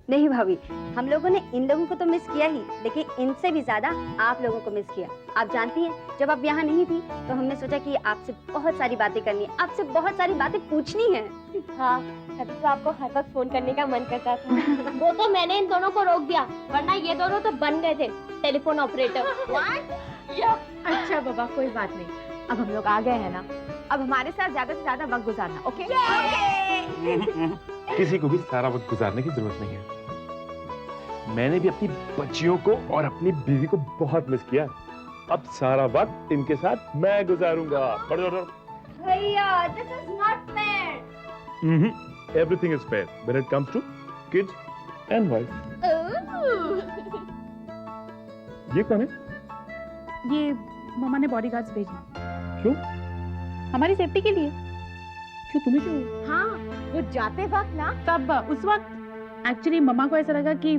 नहीं भाभी, हम लोगों ने इन लोगों को तो मिस किया ही, लेकिन इनसे भी ज्यादा आप लोगों को मिस किया। आप जानती हैं, जब आप यहाँ नहीं थी तो हमने सोचा कि आपसे बहुत सारी बातें करनी है, आपसे बहुत सारी बातें पूछनी है। हाँ, तभी तो आपको हर वक्त फोन करने का मन करता था। वो तो मैंने इन दोनों को रोक दिया, वरना ये दोनों तो बन गए थे टेलीफोन ऑपरेटर। अच्छा बाबा, कोई बात नहीं, अब हम लोग आ गए हैं ना, अब हमारे साथ ज्यादा से ज्यादा वक्त गुजारना। ओके? किसी को भी सारा वक्त गुजारने की जरूरत नहीं है। मैंने भी अपनी बच्चियों को और अपनी बीवी को बहुत मिस किया। अब सारा वक्त इनके साथ मैं गुजारूंगा। भैया, this is not fair. Everything is fair when it comes to kids and wife. ये कौन है? ये मामा ने बॉडीगार्ड्स भेजे। क्यों? हमारी सेफ्टी के लिए। क्यों, तुम्हें क्यों? हाँ, वो जाते वक्त ना, तब उस वक्त एक्चुअली मम्मा को ऐसा लगा कि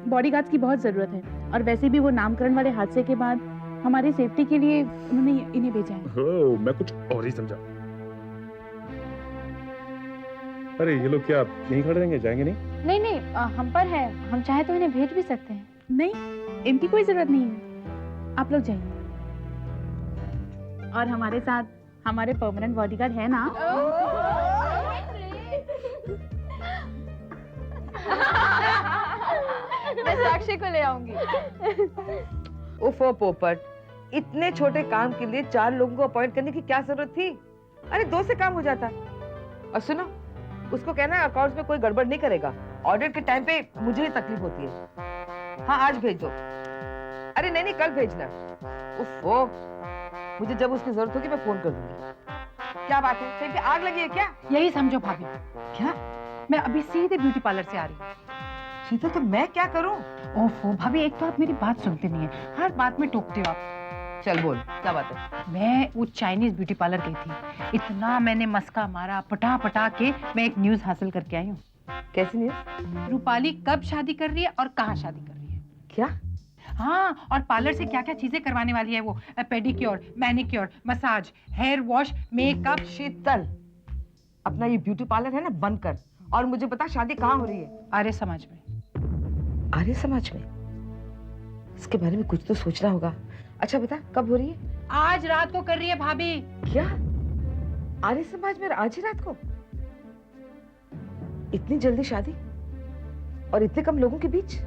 बॉडीगार्ड्स की बहुत जरूरत है, और वैसे भी वो नामकरण वाले हादसे के बाद हमारी सेफ्टी के लिए उन्होंने इन्हें भेजा है। ओह, मैं कुछ और ही समझा। अरे ये लोग क्या यहीं खड़े रहेंगे, जाएंगे नहीं? नहीं, हम पर है, हम चाहे तो इन्हें भेज भी सकते हैं। नहीं, इनकी कोई जरूरत नहीं है, आप लोग जाइए। और हमारे साथ हमारे परमानेंट बॉडीगार्ड है ना। मैं साक्षी को ले आऊंगी। उफो पोपट, इतने छोटे काम के लिए 4 लोगों को अपॉइंट करने की क्या जरूरत थी? अरे 2 से काम हो जाता। और सुनो, उसको कहना अकाउंट्स में कोई गड़बड़ नहीं करेगा। ऑडिट के टाइम पे मुझे ही तकलीफ होती है। हाँ, आज भेज दो। अरे नहीं, कल भेजना। उफो, मुझे जब उसकी जरूरत होगी मैं फोन कर दूंगी। क्या बात है, कहीं पे आग लगी है क्या? यही समझो भाभी। क्या? मैं अभी सीधे ब्यूटी पार्लर से आ रही हूँ। शीतल, तो मैं क्या करूं? ओफो भाभी, एक तो आप मेरी बात सुनते नहीं है, हर बात में टोकते हो आप। चल बोल, क्या बात है? मैं वो चाइनीज ब्यूटी पार्लर गई थी, इतना मैंने मस्का मारा, पटा पटा के मैं एक न्यूज हासिल करके आई हूँ। कैसी न्यूज? रूपाली कब शादी कर रही है और कहाँ शादी कर रही है। क्या? हाँ, और पार्लर से क्या क्या चीजें करवाने वाली है वो, pedicure, manicure, massage, hair wash, makeup. Sheetal, अपना ये ब्यूटी पार्लर है ना बंद कर, और मुझे बता शादी कहाँ हो रही है? आर्य समाज में। आर्य समाज में? इसके बारे में कुछ तो सोचना होगा। अच्छा बता, कब हो रही है? आज रात को कर रही है भाभी। क्या? आर्य समाज में आज ही रात को? इतनी जल्दी शादी, और इतने कम लोगों के बीच?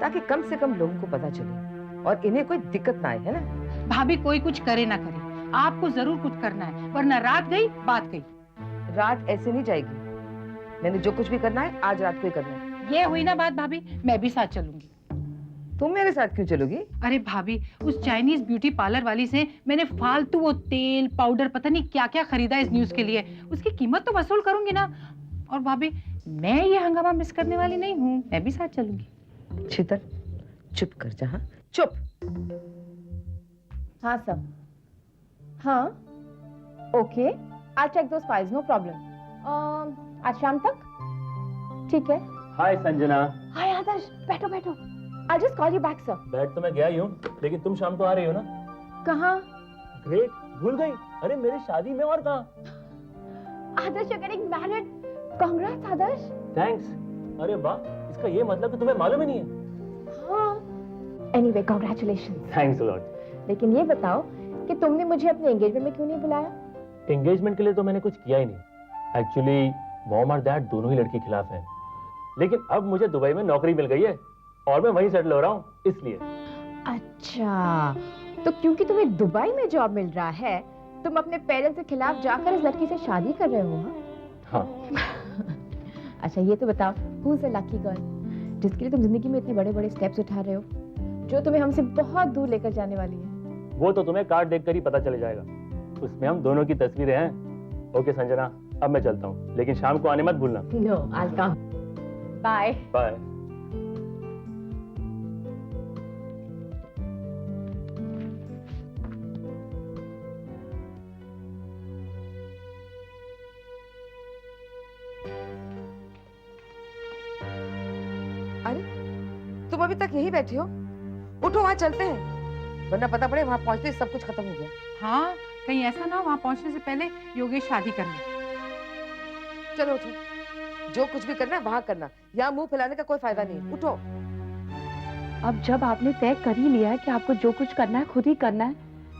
ताकि कम से कम लोगों को पता चले और इन्हें कोई दिक्कत ना आए, है ना? भाभी, कोई कुछ करे ना करे, आपको जरूर कुछ करना है, वरना रात गई बात गई। रात ऐसे नहीं जाएगी। मैंने जो कुछ भी करना है आज रात को ही करना है। ये हुई ना बात भाभी, मैं भी साथ चलूंगी। तुम मेरे साथ क्यों चलोगी? अरे भाभी, उस चाइनीज ब्यूटी पार्लर वाली से मैंने फालतू वो तेल पाउडर पता नहीं क्या क्या खरीदा इस न्यूज के लिए, उसकी कीमत तो वसूल करूंगी ना। और भाभी, मैं ये हंगामा मिस करने वाली नहीं हूँ, मैं भी साथ चलूंगी। शीतल, चुप कर जा। हाँ, चुप। हाँ सर। हाँ, okay, I check those files, no problem. आज शाम तक? ठीक है। हाय संजना। हाय आदर्श, बैठो बैठो। I just call you back sir. बैठ तो मैं गया ही हूँ, लेकिन तुम शाम को आ रही हो ना? कहाँ? ग्रेट, भूल गई? अरे मेरी शादी में, और कहाँ? आदर्श, you're getting married. Congrats Adarsh. Thanks. अरे वाह, इसका ये मतलब कि तुम्हें मालूम ही नहीं है? हाँ। Anyway, congratulations. Thanks a lot. लेकिन ये बताओ कि तुमने मुझे अपने एंगेजमेंट में क्यों नहीं बुलाया? एंगेजमेंट के लिए तो मैंने कुछ किया ही नहीं। एक्चुअली मॉम और डैड दोनों ही लड़की खिलाफ हैं। लेकिन अब मुझे दुबई में नौकरी मिल गई है और मैं वहीं सेटल हो रहा हूँ, इसलिए। अच्छा, तो क्योंकि तुम्हें दुबई में जॉब मिल रहा है, तुम अपने पेरेंट्स के खिलाफ जाकर इस लड़की से शादी कर रहे हो? हाँ। अच्छा ये तो बताओ, who is the lucky girl जिसके लिए तुम जिंदगी में इतने बड़े बड़े स्टेप्स उठा रहे हो, जो तुम्हें हमसे बहुत दूर लेकर जाने वाली है? वो तो तुम्हें कार्ड देखकर ही पता चल जाएगा, उसमें हम दोनों की तस्वीरें हैं। ओके संजना, अब मैं चलता हूँ, लेकिन शाम को आने मत भूलना। No, I come. Bye bye. अरे तुम अभी तक यहीं बैठे हो? उठो, वहां चलते हैं, वरना पता पड़े वहां पहुंचते ही सब कुछ खत्म हो गया। हाँ, कहीं ऐसा ना वहां पहुंचने से पहले योगेश शादी कर ले। चलो उठो। जो कुछ भी करना है वहां करना, यहाँ मुंह फैलाने का कोई फायदा नहीं। उठो। अब जब आपने तय कर ही लिया है कि आपको जो कुछ करना है खुद ही करना है,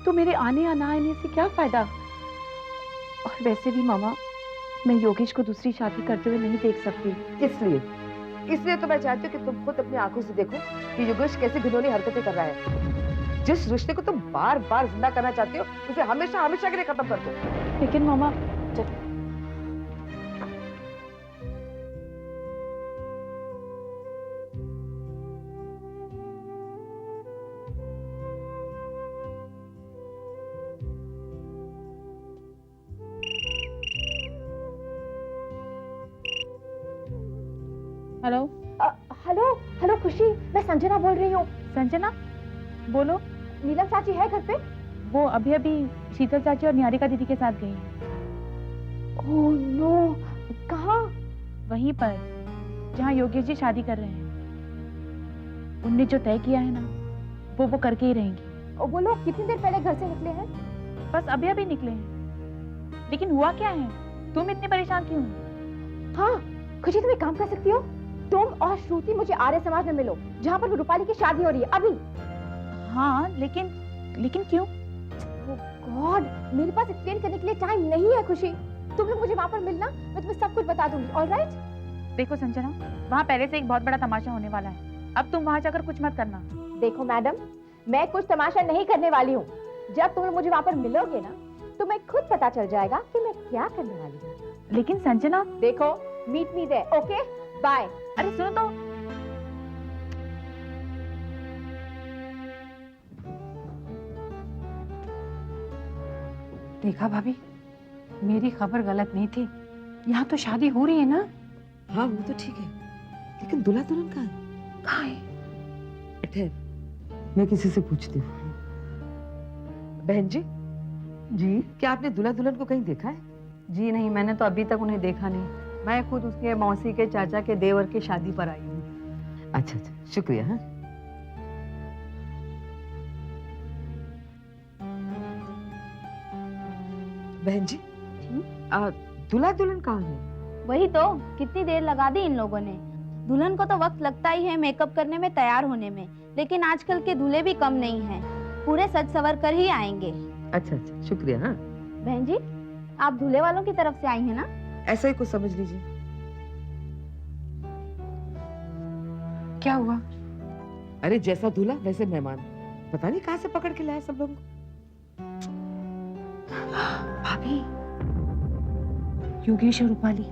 तो मेरे आने या ना आने से क्या फायदा। और वैसे भी मामा, मैं योगेश को दूसरी शादी करते हुए नहीं देख सकती। इसलिए तो मैं चाहती हूँ कि तुम खुद अपनी आंखों से देखो कि योगेश कैसी घिनौनी हरकतें कर रहा है। जिस रिश्ते को तुम बार बार जिंदा करना चाहती हो, उसे हमेशा हमेशा के लिए खत्म कर दो। लेकिन मामा, हेलो हेलो हेलो खुशी, मैं संजना बोल रही हूँ। संजना, बोलो। नीलम चाची है घर पे? वो अभी अभी शीतल चाची और निहारिका दीदी के साथ गई हैं। ओह नो, कहाँ? वहीं पर जहाँ योगेश जी शादी कर रहे हैं। उनने जो तय किया है ना, वो करके ही रहेंगी। और वो लोग कितनी देर पहले घर से निकले हैं? बस अभी अभी निकले हैं। लेकिन हुआ क्या है, तुम इतने परेशान क्यों हो? हाँ खुशी, तुम एक काम कर सकती हो, तुम और श्रुति मुझे आर्य समाज में मिलो, जहाँ पर रूपाली की शादी हो रही है अभी। हाँ, लेकिन क्यों? गॉड, मेरे पास एक्सप्लेन करने के लिए टाइम नहीं है खुशी। तुम लोग मुझे वहाँ पर मिलना, मैं तुम्हें सब कुछ बता दूंगी। ऑलराइट? देखो संजना, वहाँ पहले से एक बहुत बड़ा तमाशा होने वाला है। अब तुम वहाँ जाकर कुछ मत करना। देखो मैडम, मैं कुछ तमाशा नहीं करने वाली हूँ। जब तुम लोग मुझे वहाँ पर मिलोगे ना, तो मैं खुद पता चल जाएगा कि मैं क्या करने वाली हूँ। लेकिन संजना, देखो, meet me there, okay? Bye. अरे सुनो तो। देखा भाभी, मेरी खबर गलत नहीं थी। यहाँ तो शादी हो रही है ना? हाँ वो तो ठीक है, लेकिन दूल्हा दुल्हन कहाँ है? कहाँ है? ठहर, मैं किसी से पूछती हूँ। बहन जी, जी क्या आपने दूल्हा दुल्हन को कहीं देखा है? जी नहीं, मैंने तो अभी तक उन्हें देखा नहीं। मैं खुद उसके मौसी के चाचा के देवर की शादी पर आई हूँ। अच्छा, शुक्रिया। हाँ, बहन जी, दूल्हा दुल्हन कहाँ है? वही तो, कितनी देर लगा दी इन लोगों ने। दुल्हन को तो वक्त लगता ही है मेकअप करने में, तैयार होने में, लेकिन आजकल के दूल्हे भी कम नहीं हैं, पूरे सज सवर कर ही आएंगे। अच्छा, शुक्रिया। हाँ, बहन जी, आप दूल्हे वालों की तरफ से आई हैं ना? ऐसा ही कुछ समझ लीजिए। क्या हुआ? अरे जैसा दूल्हा वैसे मेहमान, पता नहीं कहाँ से पकड़ के लाया सब लोगों को। भाभी, योगेश और रूपाली।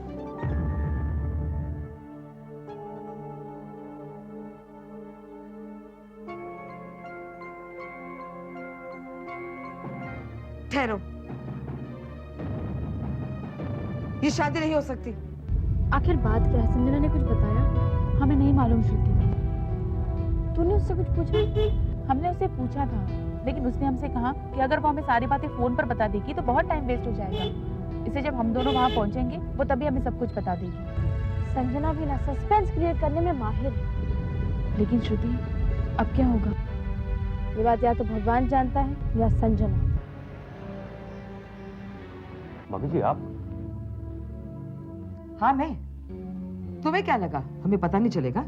ठहरो, ये शादी नहीं हो सकती। आखिर बात क्या है? संजना ने कुछ बताया? हमें नहीं मालूम श्रुति। तूने उससे कुछ पूछा? हमने उससे पूछा था, लेकिन उसने हमसे कहा कि अगर वो हमें सारी बातें फोन पर बता देगी तो बहुत टाइम वेस्ट हो जाएगा। इसलिए जब हम दोनों वहाँ पहुंचेंगे, वो तभी हमें सब कुछ बता देगी। संजना भी ना सस्पेंस क्रिएट करने में माहिर है। लेकिन श्रुति, अब क्या होगा? ये बात या तो भगवान जानता है या संजना। मम्मी जी आप? हाँ मैं। तुम्हें क्या लगा हमें पता नहीं चलेगा?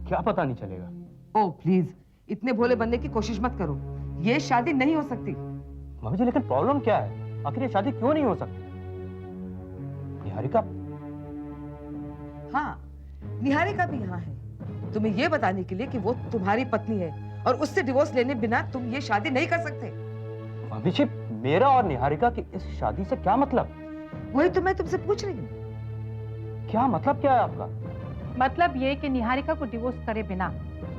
क्या पता नहीं चलेगा? ओह प्लीज, इतने भोले बनने की कोशिश मत करो। ये शादी नहीं हो सकती। मम्मी जी लेकिन प्रॉब्लम क्या है? आखिर ये शादी क्यों नहीं हो सकती? निहारिका? हाँ, निहारिका भी यहाँ है, तुम्हें ये बताने के लिए कि वो तुम्हारी पत्नी है और उससे डिवोर्स लेने बिना तुम ये शादी नहीं कर सकते। मम्मी जी, मेरा और निहारिका की इस शादी से क्या मतलब? वही तो मैं तुमसे पूछ रही हूँ। क्या मतलब क्या है आपका? मतलब ये कि निहारिका को डिवोर्स करे बिना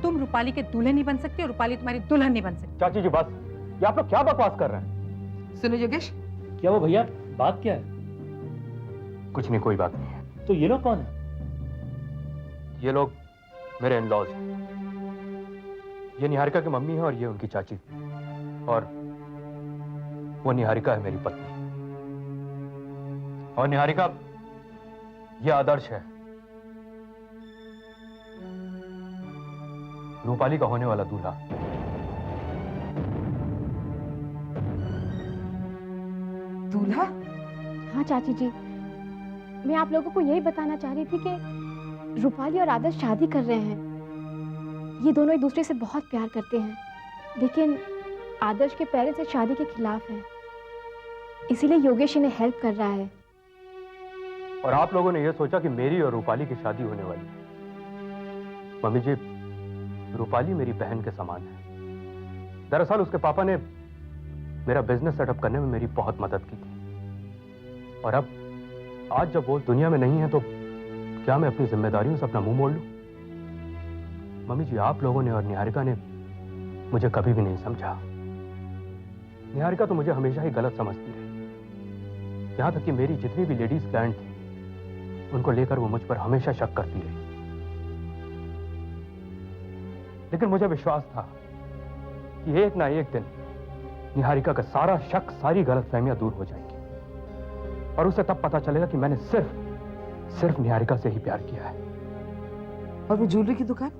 तुम रूपाली के दूल्हे नहीं बन सकते और रूपाली तुम्हारी दुल्हन नहीं बन सकती। चाची जी बस, ये आप लोग क्या बकवास कर रहे हैं? सुनो योगेश, क्या वो भैया, बात क्या है? कुछ नहीं, कोई बात नहीं है। तो ये लोग कौन है? ये लोग मेरे इन-लॉज हैं। ये निहारिका की मम्मी है और ये उनकी चाची, और वो निहारिका है मेरी पत्नी। और निहारिका, ये आदर्श है, रूपाली का होने वाला दूल्हा। दूल्हा? हाँ चाची जी, मैं आप लोगों को यही बताना चाह रही थी कि रूपाली और आदर्श शादी कर रहे हैं। ये दोनों एक दूसरे से बहुत प्यार करते हैं, लेकिन आदर्श के पेरेंट्स इस शादी के खिलाफ हैं। इसीलिए योगेश इन्हें हेल्प कर रहा है। और आप लोगों ने यह सोचा कि मेरी और रूपाली की शादी होने वाली है। मम्मी जी, रूपाली मेरी बहन के समान है। दरअसल उसके पापा ने मेरा बिजनेस सेटअप करने में मेरी बहुत मदद की थी, और अब आज जब वो दुनिया में नहीं है तो क्या मैं अपनी जिम्मेदारियों से अपना मुंह मोड़ लूं? मम्मी जी, आप लोगों ने और निहारिका ने मुझे कभी भी नहीं समझा। निहारिका तो मुझे हमेशा ही गलत समझती रही। यहां तक कि मेरी जितनी भी लेडीज क्लाइंट थी उनको लेकर वो मुझ पर हमेशा शक करती रही। लेकिन मुझे विश्वास था कि एक ना एक दिन निहारिका का सारा शक, सारी गलतफहमियां दूर हो जाएंगी, और उसे तब पता चलेगा कि मैंने सिर्फ निहारिका से ही प्यार किया है। और वो ज्वेलरी की दुकान?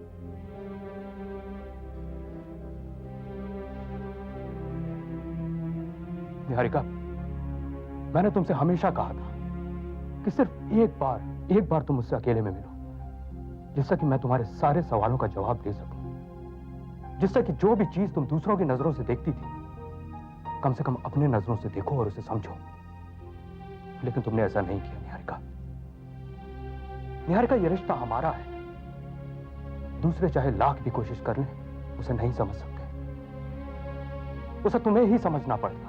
निहारिका, मैंने तुमसे हमेशा कहा था कि सिर्फ एक बार तुम मुझसे अकेले में मिलो, जिससे कि मैं तुम्हारे सारे सवालों का जवाब दे सकूं, जिससे कि जो भी चीज तुम दूसरों की नजरों से देखती थी कम से कम अपने नजरों से देखो और उसे समझो। लेकिन तुमने ऐसा नहीं किया निहारिका। निहारिका, ये रिश्ता हमारा है। दूसरे चाहे लाख भी कोशिश कर लें, उसे नहीं समझ सकते। उसे तुम्हें ही समझना पड़ता।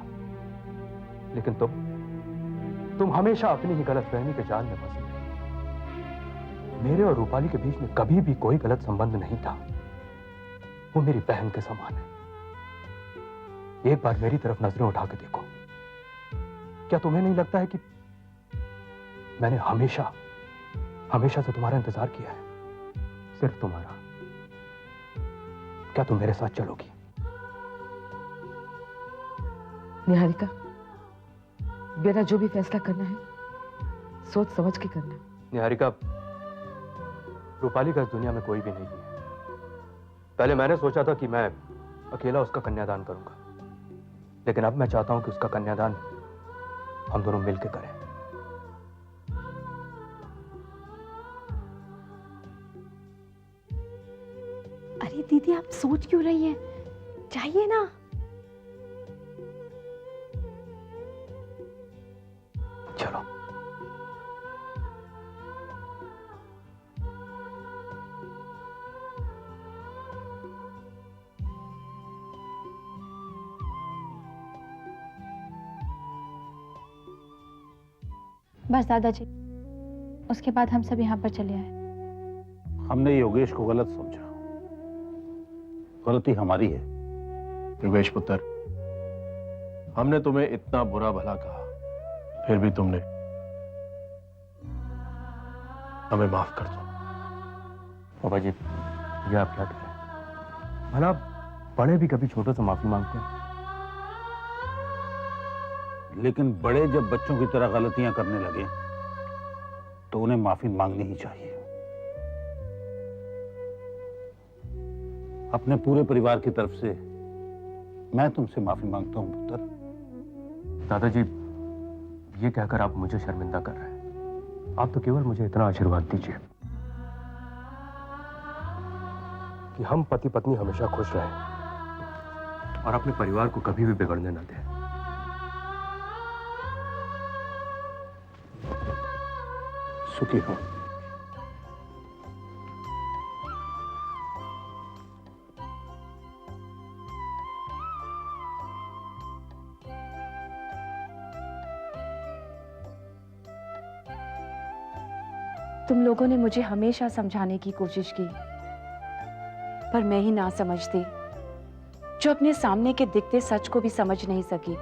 लेकिन तुम हमेशा अपनी ही गलतफहमी के जाल में फंसी रही। मेरे और रूपाली के बीच में कभी भी कोई गलत संबंध नहीं था। वो मेरी बहन के समान है। एक बार मेरी तरफ नजरें उठा के देखो। क्या तुम्हें नहीं लगता है कि मैंने हमेशा से तुम्हारा इंतजार किया है? सिर्फ तुम्हारा। क्या तुम मेरे साथ चलोगी? निहारिका, बेटा जो भी फैसला करना है सोच समझ के करना। निहारिका, रूपाली का इस दुनिया में कोई भी नहीं है। पहले मैंने सोचा था कि मैं अकेला उसका कन्यादान करूंगा, लेकिन अब मैं चाहता हूं कि उसका कन्यादान हम दोनों मिलकर करें। अरे दीदी, आप सोच क्यों रही हैं? चाहिए ना। चलो। बस दादाजी, उसके बाद हम सब यहाँ पर चले आए। हमने योगेश को गलत समझा। गलती हमारी है। योगेश पुत्र, हमने तुम्हें इतना बुरा भला कहा, फिर भी तुमने हमें माफ कर दो। पापा जी, ये आप क्या कह रहे हैं? भला बड़े भी कभी छोटों से माफी मांगते हैं? लेकिन बड़े जब बच्चों की तरह गलतियां करने लगे तो उन्हें माफी मांगनी ही चाहिए। अपने पूरे परिवार की तरफ से मैं तुमसे माफी मांगता हूं पुत्र। दादाजी, ये कहकर आप मुझे शर्मिंदा कर रहे हैं। आप तो केवल मुझे इतना आशीर्वाद दीजिए कि हम पति पत्नी हमेशा खुश रहें और अपने परिवार को कभी भी बिगड़ने न दें। सुखी हो। तुम लोगों ने मुझे हमेशा समझाने की कोशिश की, पर मैं ही ना समझती, जो अपने सामने के दिखते सच को भी समझ नहीं सकी।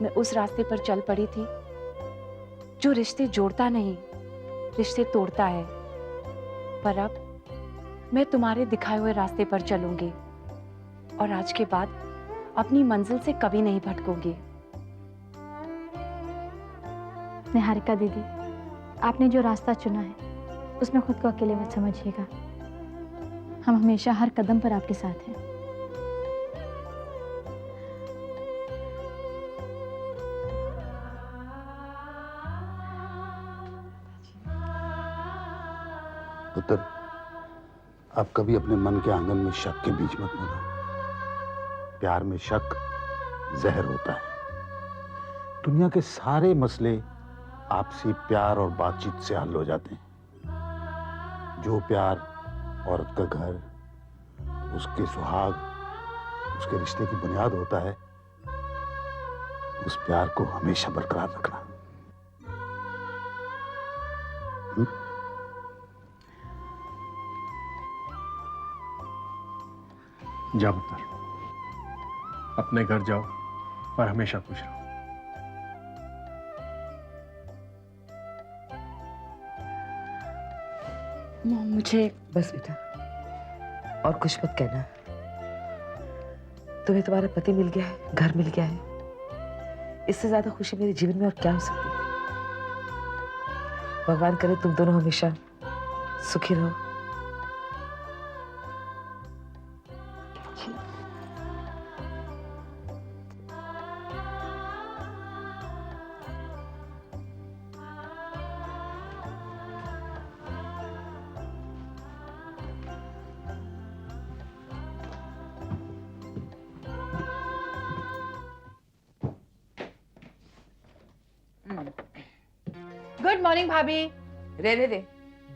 मैं उस रास्ते पर चल पड़ी थी जो रिश्ते जोड़ता नहीं, रिश्ते तोड़ता है। पर अब मैं तुम्हारे दिखाए हुए रास्ते पर चलूंगी और आज के बाद अपनी मंजिल से कभी नहीं भटकूंगी। निहारिका दीदी, आपने जो रास्ता चुना है उसमें खुद को अकेले मत समझिएगा। हम हमेशा हर कदम पर आपके साथ हैं। पुत्र, आप कभी अपने मन के आंगन में शक के बीज मत बोना। प्यार में शक जहर होता है। दुनिया के सारे मसले आपसी प्यार और बातचीत से हल हो जाते हैं। जो प्यार औरत का घर, उसके सुहाग, उसके रिश्ते की बुनियाद होता है, उस प्यार को हमेशा बरकरार रखना। जाओ पुत्र, अपने घर जाओ और हमेशा खुश रहो। मुझे बस बेटा, और कुछ मत कहना। तुम्हें तुम्हारा पति मिल गया है, घर मिल गया है। इससे ज्यादा खुशी मेरे जीवन में और क्या हो सकती है। भगवान करे तुम दोनों हमेशा सुखी रहो। गुड मॉर्निंग भाभी। रहने दे,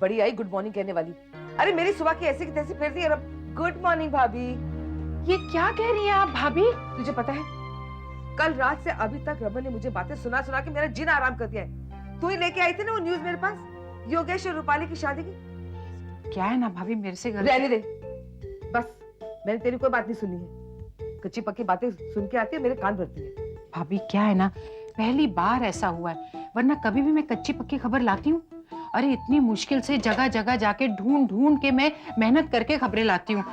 बड़ी आई गुड मॉर्निंग कहने वाली। अरे मेरी सुबह की ऐसी की तैसी फिर दी। अब गुड मॉर्निंग भाभी। ये क्या कह रही हैं आप भाभी? तुझे पता है, कल रात से अभी तक रमन ने मुझे बातें सुना सुना के मेरा जीना आराम कर दिया है। तू ही लेके आई थी ना वो न्यूज मेरे पास, योगेश और रूपाली की शादी की। क्या है ना भाभी, मेरे से गलती। रहने दे, बस मैंने तेरी कोई बात नहीं सुनी है। कच्ची पक्की बातें सुन के आती है, मेरे कान भरती है। भाभी क्या है ना, पहली बार ऐसा हुआ है, वरना कभी भी मैं कच्ची पक्की खबर लाती हूँ। अरे इतनी मुश्किल से जगह जगह जाके ढूंढ ढूंढ के मैं मेहनत करके खबरें लाती हूँ।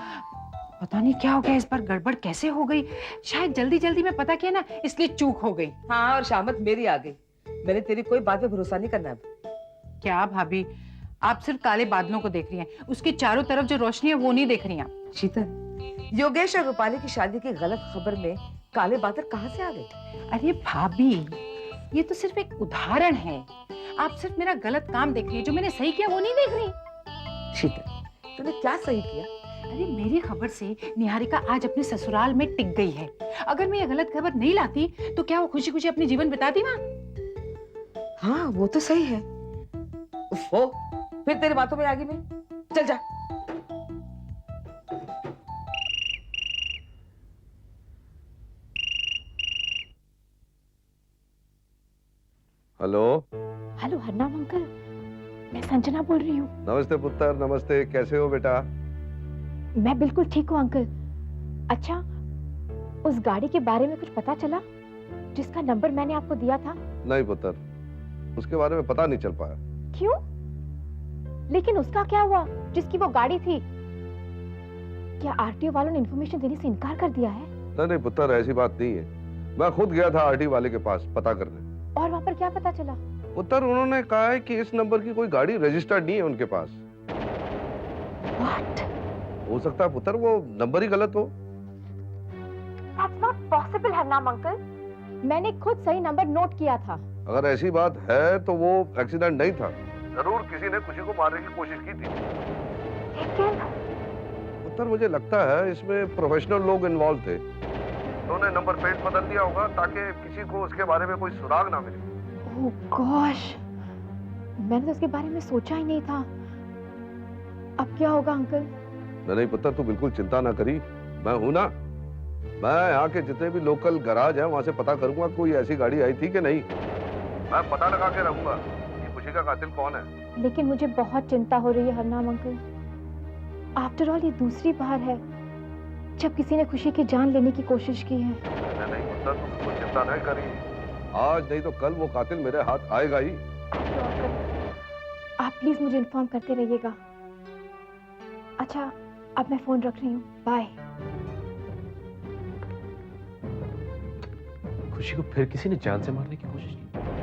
पता नहीं क्या हो गया इस बार, गड़बड़ कैसे हो गई। शायद जल्दी जल्दी में पता किया ना, इसलिए चूक हो गई। हाँ, और शामत मेरी आ गई। मैंने तेरी कोई बात पे भरोसा नहीं करना अब। क्या भाभी, आप सिर्फ काले बादलों को देख रही हैं, उसके चारों तरफ जो रोशनी है वो नहीं देख रही हैं आप। शीतल, योगेश और रूपाली की शादी की गलत खबर में काले बादल कहाँ से आ गए? अरे भाभी, ये तो सिर्फ एक उदाहरण है। आप सिर्फ मेरा गलत काम देख रही है, जो मैंने सही किया वो नहीं देख रही। शीतल, तूने क्या सही किया? अरे मेरी खबर से निहारिका आज अपने ससुराल में टिक गई है। अगर मैं ये गलत खबर नहीं लाती तो क्या वो खुशी खुशी अपनी जीवन बिताती वहाँ? हाँ, वो तो सही है। उफ़ो, फिर तेरी बातों में आ गई मैं। चल जा। हेलो। हेलो हरनाम अंकल, मैं संजना बोल रही हूँ। नमस्ते पुत्र, नमस्ते। कैसे हो बेटा? मैं बिल्कुल ठीक हूँ अंकल। अच्छा, उस गाड़ी के बारे में कुछ पता चला जिसका नंबर मैंने आपको दिया था? नहीं पुत्र, उसके बारे में पता नहीं चल पाया। क्यों? लेकिन उसका क्या हुआ जिसकी वो गाड़ी थी? क्या आरटीओ वालों ने इन्फॉर्मेशन देने से इनकार कर दिया है? नहीं पुत्र, ऐसी बात नहीं है। मैं खुद गया था आरटीओ वाले के पास पता करने। और वहाँ पर क्या पता चला? पुत्र, उन्होंने कहा है कि इस नंबर की कोई गाड़ी रजिस्टर्ड नहीं है उनके पास। What? हो सकता है पुत्र वो नंबर ही गलत हो। That's not possible Harnam uncle. मैंने खुद सही नंबर नोट किया था। अगर ऐसी बात है तो वो एक्सीडेंट नहीं था, जरूर किसी ने खुशी को मारने की कोशिश की थी। लेकिन पुत्र, मुझे लगता है इसमें प्रोफेशनल लोग इन्वॉल्व थे। उन्होंने नंबर प्लेट बदल दिया होगा ताकि किसी को उसके बारे में कोई सुराग ना मिले। ओह गॉश, मैंने तो उसके बारे में सोचा ही नहीं था। अब क्या होगा अंकल? नहीं पुत्र, तू बिल्कुल चिंता ना करी, मैं हूं ना। मैं यहाँ के जितने भी लोकल गैराज हैं वहां से पता करूंगा कोई ऐसी गाड़ी आई थी कि नहीं। मैं पता लगा के रहूंगा कि खुशी का कातिल कौन है। लेकिन मुझे बहुत चिंता हो रही है हरनाम अंकल। आफ्टर ऑल ये दूसरी बार है जब किसी ने खुशी की जान लेने की कोशिश की है। नहीं पुत्र, तू बिल्कुल चिंता नहीं करी। आज नहीं तो कल वो कातिल मेरे हाथ आएगा ही। आप प्लीज मुझे इन्फॉर्म करते रहिएगा। अच्छा, अब मैं फोन रख रही हूँ। बाय। खुशी को फिर किसी ने जान से मारने की कोशिश की।